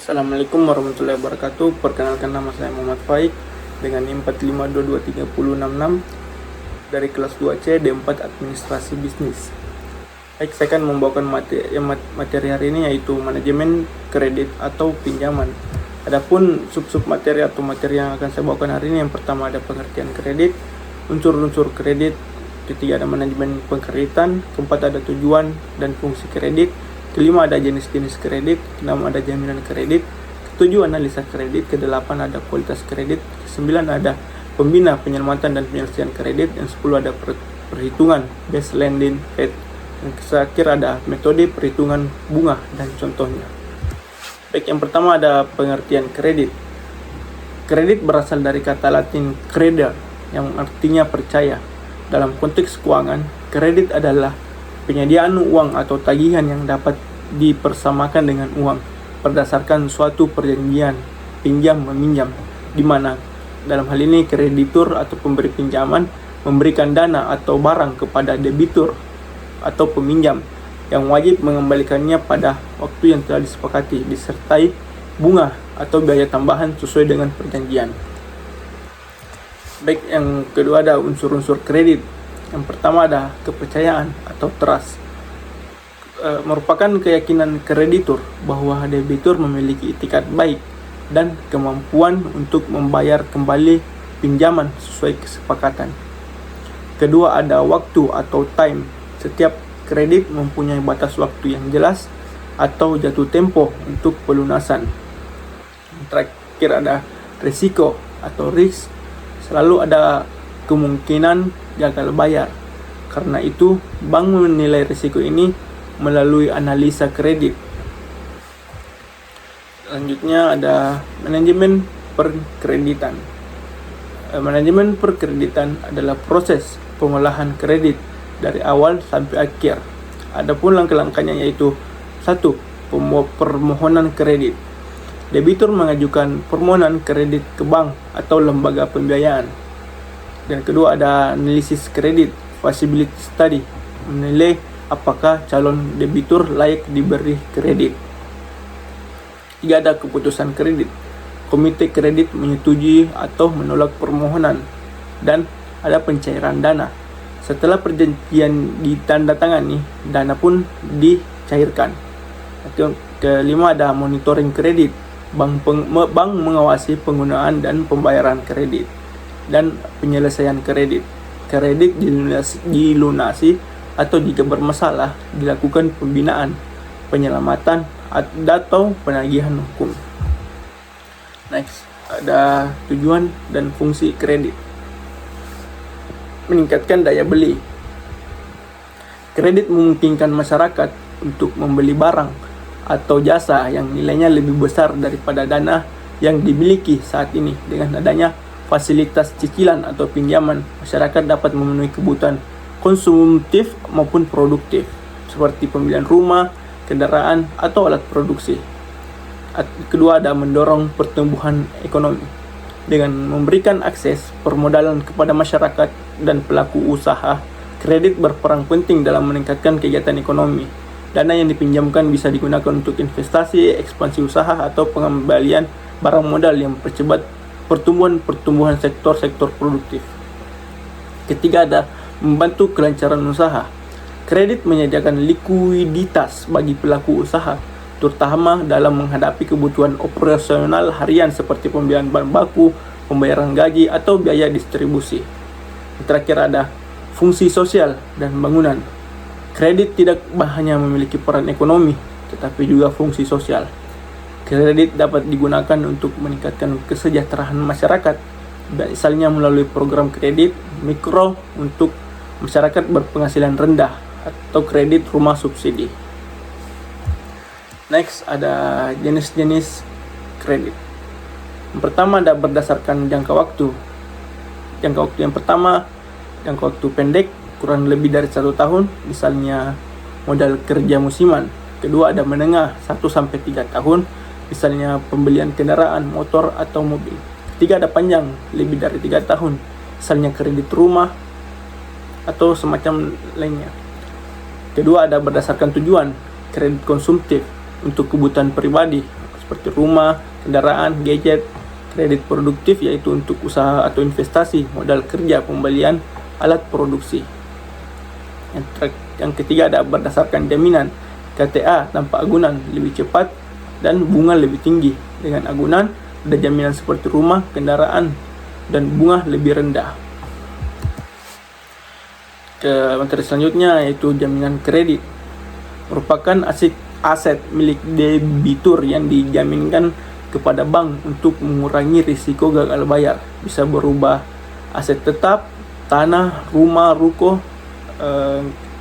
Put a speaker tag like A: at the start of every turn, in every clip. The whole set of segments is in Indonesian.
A: Assalamualaikum warahmatullahi wabarakatuh. Perkenalkan, nama saya Muhammad Faik dengan NIM 452230066 dari kelas 2C D4 Administrasi Bisnis. Baik, saya akan membawakan materi hari ini, yaitu manajemen kredit atau pinjaman. Adapun sub-sub materi atau materi yang akan saya bawakan hari ini, yang pertama ada pengertian kredit, unsur-unsur kredit, ketiga ada manajemen pengkreditan, keempat ada tujuan dan fungsi kredit, kelima ada jenis-jenis kredit, keenam ada jaminan kredit, ketujuh analisa kredit, kedelapan ada kualitas kredit, kesembilan ada pembina penyelamatan dan penyelesaian kredit, dan 10 ada perhitungan base lending rate, dan terakhir ada metode perhitungan bunga dan contohnya. Baik, yang pertama ada pengertian kredit. Kredit berasal dari kata Latin creder yang artinya percaya. Dalam konteks keuangan, kredit adalah penyediaan uang atau tagihan yang dapat dipersamakan dengan uang berdasarkan suatu perjanjian pinjam-meminjam, di mana dalam hal ini kreditur atau pemberi pinjaman memberikan dana atau barang kepada debitur atau peminjam yang wajib mengembalikannya pada waktu yang telah disepakati, disertai bunga atau biaya tambahan sesuai dengan perjanjian. Baik, yang kedua ada unsur-unsur kredit. Yang pertama ada kepercayaan atau trust. Merupakan keyakinan kreditur bahwa debitur memiliki itikat baik dan kemampuan untuk membayar kembali pinjaman sesuai kesepakatan. Kedua ada waktu atau time. Setiap kredit mempunyai batas waktu yang jelas atau jatuh tempo untuk pelunasan. Terakhir ada risiko atau risk. Selalu ada kemungkinan gagal bayar. Karena itu, bank menilai risiko ini melalui analisa kredit. Selanjutnya ada manajemen perkreditan. Manajemen perkreditan adalah proses pengolahan kredit dari awal sampai akhir. Adapun langkah-langkahnya yaitu 1. Permohonan kredit. Debitur mengajukan permohonan kredit ke bank atau lembaga pembiayaan. Dan kedua ada analisis kredit, feasibility study, menilai apakah calon debitur layak diberi kredit. Tiga ada keputusan kredit. Komite kredit menyetujui atau menolak permohonan, dan ada pencairan dana. Setelah perjanjian ditandatangani, dana pun dicairkan. Kelima ada monitoring kredit. Bank mengawasi penggunaan dan pembayaran kredit dan penyelesaian kredit. Kredit dilunasi atau jika bermasalah dilakukan pembinaan, penyelamatan atau penagihan hukum. Next, ada tujuan dan fungsi kredit. Meningkatkan daya beli. Kredit memungkinkan masyarakat untuk membeli barang atau jasa yang nilainya lebih besar daripada dana yang dimiliki saat ini. Dengan adanya fasilitas cicilan atau pinjaman, masyarakat dapat memenuhi kebutuhan konsumtif maupun produktif seperti pembelian rumah, kendaraan, atau alat produksi. Kedua ada mendorong pertumbuhan ekonomi. Dengan memberikan akses permodalan kepada masyarakat dan pelaku usaha, kredit berperan penting dalam meningkatkan kegiatan ekonomi. Dana yang dipinjamkan bisa digunakan untuk investasi, ekspansi usaha, atau pengembalian barang modal yang mempercepat pertumbuhan sektor-sektor produktif. Ketiga ada membantu kelancaran usaha. Kredit menyediakan likuiditas bagi pelaku usaha, terutama dalam menghadapi kebutuhan operasional harian seperti pembelian bahan baku, pembayaran gaji, atau biaya distribusi. Terakhir ada fungsi sosial dan bangunan. Kredit tidak hanya memiliki peran ekonomi, tetapi juga fungsi sosial. Kredit dapat digunakan untuk meningkatkan kesejahteraan masyarakat, misalnya melalui program kredit mikro untuk masyarakat berpenghasilan rendah atau kredit rumah subsidi. Next, ada jenis-jenis kredit. Yang pertama ada berdasarkan jangka waktu. Jangka waktu yang pertama, jangka waktu pendek, kurang lebih dari 1 tahun, misalnya modal kerja musiman. Kedua ada menengah, 1-3 tahun, misalnya pembelian kendaraan, motor, atau mobil. Ketiga ada panjang, lebih dari 3 tahun, misalnya kredit rumah atau semacam lainnya. Kedua ada berdasarkan tujuan, kredit konsumtif untuk kebutuhan pribadi seperti rumah, kendaraan, gadget. Kredit produktif yaitu untuk usaha atau investasi, modal kerja, pembelian alat produksi. Yang ketiga ada berdasarkan jaminan, KTA tanpa agunan lebih cepat dan bunga lebih tinggi. Dengan agunan ada jaminan seperti rumah, kendaraan, dan bunga lebih rendah. Ke materi selanjutnya yaitu jaminan kredit. Merupakan aset milik debitur yang dijaminkan kepada bank untuk mengurangi risiko gagal bayar. Bisa berubah aset tetap, tanah, rumah, ruko,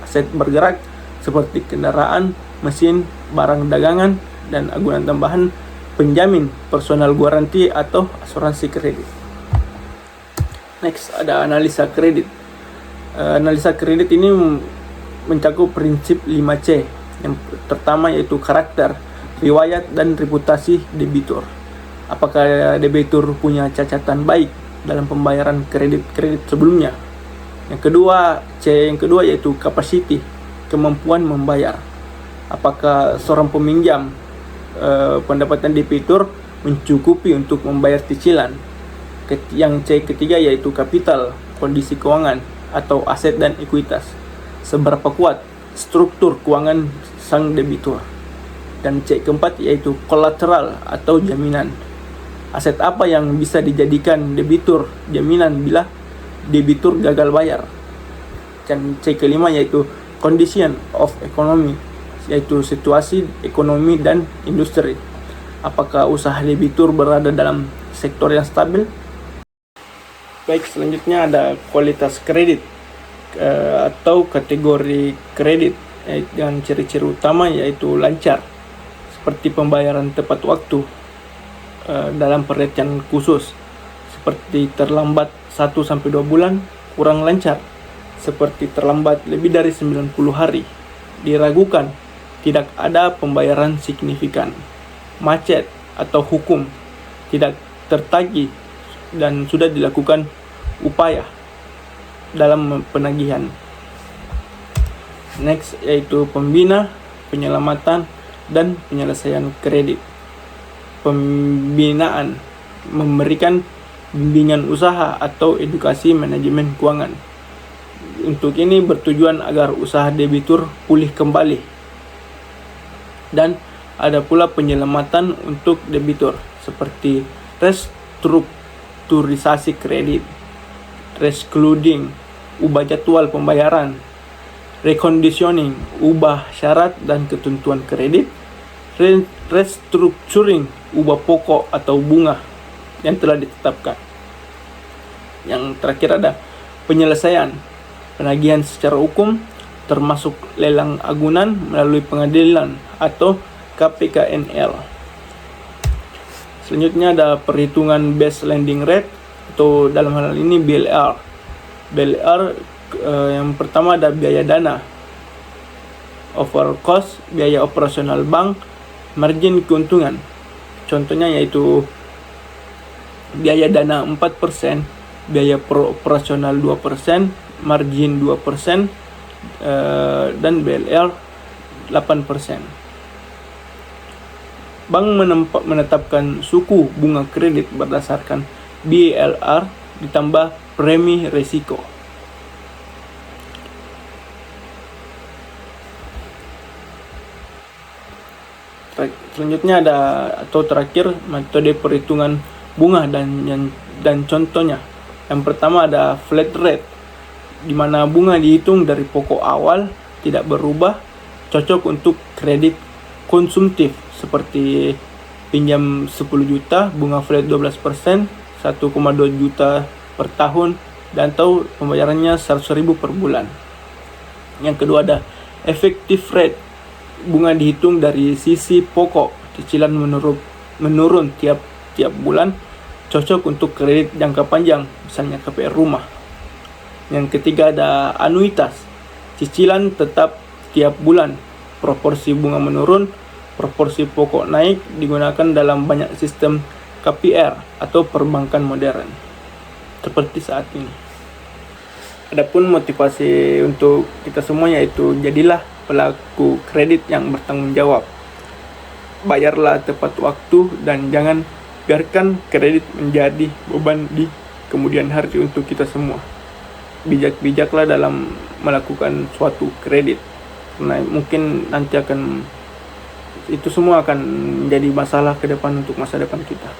A: aset bergerak seperti kendaraan, mesin, barang dagangan, dan agunan tambahan penjamin, personal guarantee atau asuransi kredit. Next ada analisa kredit. Analisa kredit ini mencakup prinsip 5C. Yang pertama yaitu karakter, riwayat, dan reputasi debitur. Apakah debitur punya catatan baik dalam pembayaran kredit sebelumnya? Yang kedua yaitu capacity, kemampuan membayar. Apakah seorang peminjam pendapatan debitur mencukupi untuk membayar cicilan? Yang ketiga yaitu kapital, kondisi keuangan atau aset dan ekuitas. Seberapa kuat struktur keuangan sang debitur. Dan keempat yaitu kolateral atau jaminan. Aset apa yang bisa dijadikan debitur jaminan bila debitur gagal bayar. Dan kelima yaitu condition of economy, yaitu situasi ekonomi dan industri. Apakah usaha debitur berada dalam sektor yang stabil? Baik, selanjutnya ada kualitas kredit atau kategori kredit dengan ciri-ciri utama yaitu lancar, seperti pembayaran tepat waktu dalam perhatian khusus, seperti terlambat 1-2 bulan, kurang lancar, seperti terlambat lebih dari 90 hari, diragukan, tidak ada pembayaran signifikan, macet atau hukum, tidak tertagih, dan sudah dilakukan upaya dalam penagihan. Next yaitu pembina, penyelamatan, dan penyelesaian kredit. Pembinaan memberikan bimbingan usaha atau edukasi manajemen keuangan. Untuk ini bertujuan agar usaha debitur pulih kembali. Dan ada pula penyelamatan untuk debitur seperti restrukturisasi kredit, reschedule, ubah jadwal pembayaran, reconditioning, ubah syarat dan ketentuan kredit, restructuring, ubah pokok atau bunga yang telah ditetapkan. Yang terakhir ada penyelesaian, penagihan secara hukum, termasuk lelang agunan melalui pengadilan atau KPKNL. Selanjutnya ada perhitungan base lending rate atau dalam hal ini BLR. Yang pertama ada biaya dana, overall cost, biaya operasional bank, margin keuntungan. Contohnya yaitu biaya dana 4%, biaya operasional 2%, margin 2%, dan BLR 8%. Bank menetapkan suku bunga kredit berdasarkan BLR ditambah premi risiko. Selanjutnya ada atau terakhir metode perhitungan bunga dan contohnya. Yang pertama ada flat rate, di mana bunga dihitung dari pokok awal tidak berubah, cocok untuk kredit konsumtif seperti pinjam 10 juta, bunga flat 12%, 1,2 juta per tahun, dan atau pembayarannya 100.000 per bulan. Yang kedua ada effective rate, bunga dihitung dari sisi pokok, cicilan menurun tiap bulan, cocok untuk kredit jangka panjang, misalnya KPR rumah. Yang ketiga ada anuitas, cicilan tetap tiap bulan, proporsi bunga menurun, proporsi pokok naik, digunakan dalam banyak sistem KPR atau perbankan modern seperti saat ini. Adapun motivasi untuk kita semua yaitu jadilah pelaku kredit yang bertanggung jawab. bayarlah tepat waktu dan jangan biarkan kredit menjadi beban di kemudian hari untuk kita semua. Bijak-bijaklah dalam melakukan suatu kredit, karena mungkin nanti itu semua akan menjadi masalah ke depan untuk masa depan kita.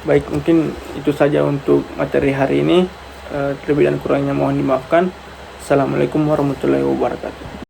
A: Baik, mungkin itu saja untuk materi hari ini. Terlebih dan kurangnya mohon dimaafkan. Assalamualaikum warahmatullahi wabarakatuh.